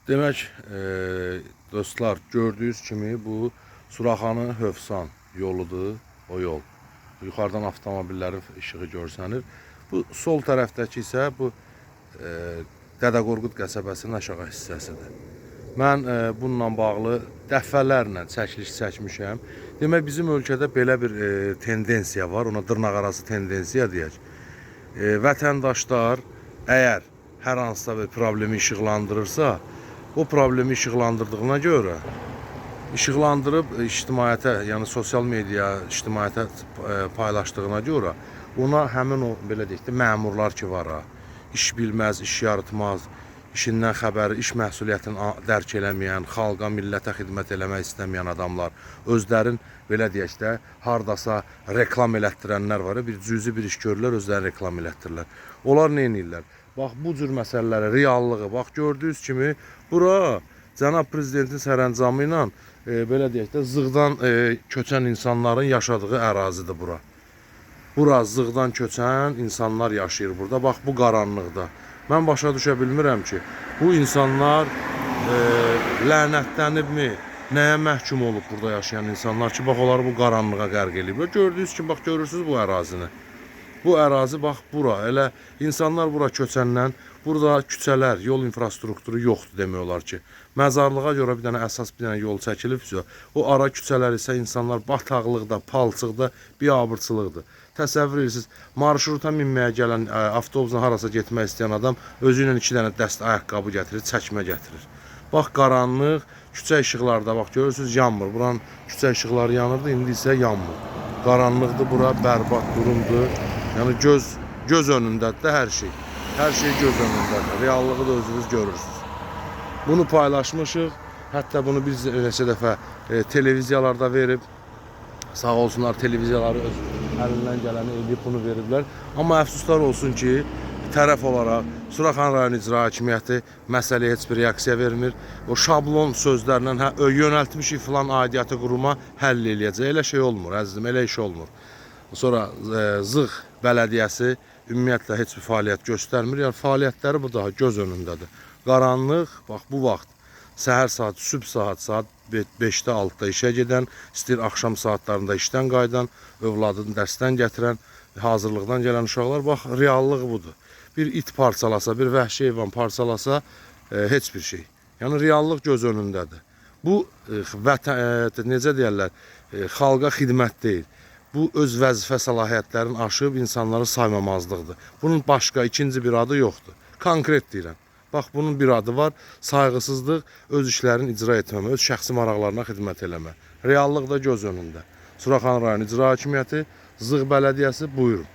Demek dostlar, gördüğünüz kimi bu Suraxanı Hövsan yoludur, o yol. Yuxarıdan avtomobillərin işığı görsənir. Bu sol tərəfdəki isə bu Dədə Qorqud qəsəbəsinin aşağı hissəsidir. Mən bununla bağlı dəfələrlə çəkiliş çəkmişəm. Demək bizim ölkədə belə bir tendensiya var, ona dırnaqarası tendensiya deyək. Vətəndaşlar əgər hər hansısa bir problemi işıqlandırırsa, o problemi işıqlandırdığına görə işıqlandırıb ictimaiyyətə, yəni sosial media ictimaiyyətə paylaşdığına görə ona həmin o belə deyək də məmurlar ki var ha, iş bilməz, iş yaratmaz, işindən xəbəri, iş məsuliyyətini dərk eləməyən, xalqa, millətə xidmət eləmək istəməyən adamlar, özlərin belə deyək də hardasa reklam elətdirənlər var, bir cüzi bir iş görürlər, özlərini reklam elətdirirlər. Onlar nə edirlər? Bax bu cür məsələlərə reallığı, bax gördüyünüz kimi bura cənab prezidentin sərəncamı ilə belə deyək də zığdan köçən insanların yaşadığı ərazidir bura. Bura zığdan köçən insanlar yaşayır burada. Bax bu qaranlıqda. Mən başa düşə bilmirəm ki, bu insanlar lənətlənibmi, nəyə məhkum olub burada yaşayan insanlar ki, bax onları bu qaranlığa qərq eləyib. Gördüyünüz kimi, bax görürsünüz bu ərazini. Bu ərazi bax bura, elə insanlar bura köçəndən, burada küçələr, yol infrastrukturu yoxdur demək olar ki. Məzarlığa görə bir dənə əsas bir dənə yol çəkilibsə, o ara küçələr isə insanlar bataqlıqda, palçıqda, biabırçılıqdır. Təsəvvür edirsiniz, marşruta minməyə gələn, avtobusla harasa getmək istəyən adam özü ilə 2 dənə dəst ayaqqabı gətirir, çəkmə gətirir. Bax qaranlıq, küçə işıqlarda, bax görürsünüz yanmır. Buranın küçə işıqları yanırdı, indi isə yanmır. Qaranlıqdır bura, bərbad durumdur. Yəni göz önündədir də hər şey. Hər şey göz önündədir. Reallığı da özünüz görürsünüz. Bunu paylaşmışıq. Hətta bunu biz neçə dəfə televiziyalarda verib, sağ olsunlar televiziyaları öz əlindən gələni eləyib bunu veriblər. Amma əfsuslar olsun ki, tərəf olaraq Suraxanı rayon icra hakimiyyəti məsələyə heç bir reaksiya vermir. O şablon sözlərlə yönəltmişik filan aidiyyatı quruma həll eləyəcək. Elə şey olmur əzizim, elə iş olmur. Sonra Zığ bələdiyyəsi ümumiyyətlə heç bir fəaliyyət göstərmir. Yəni fəaliyyətləri bu daha göz önündədir. Qaranlıq, bax bu vaxt səhər saat, sübh saat 5-də 6-da işə gedən, istəyir axşam saatlarında işdən qayıdan, övladını dərsdən gətirən, hazırlıqdan gələn uşaqlar, bax reallıq budur. Bir it parçalasa, bir vəhşi heyvan parçalasa heç bir şey. Yəni reallıq göz önündədir. Bu necə deyərlər, xalqa xidmət deyil. Bu öz vəzifə səlahiyyətlərini aşıb insanları saymamazlıqdır. Bunun başqa ikinci bir adı yoxdur. Konkret deyirəm. Bax bunun bir adı var, sayğısızlıq, öz işlərini icra etməmə, öz şəxsi maraqlarına xidmət eləmə. Reallıq da göz önündə. Suraxanı rayon icra hakimiyyəti, Zığ bələdiyyəsi buyurun.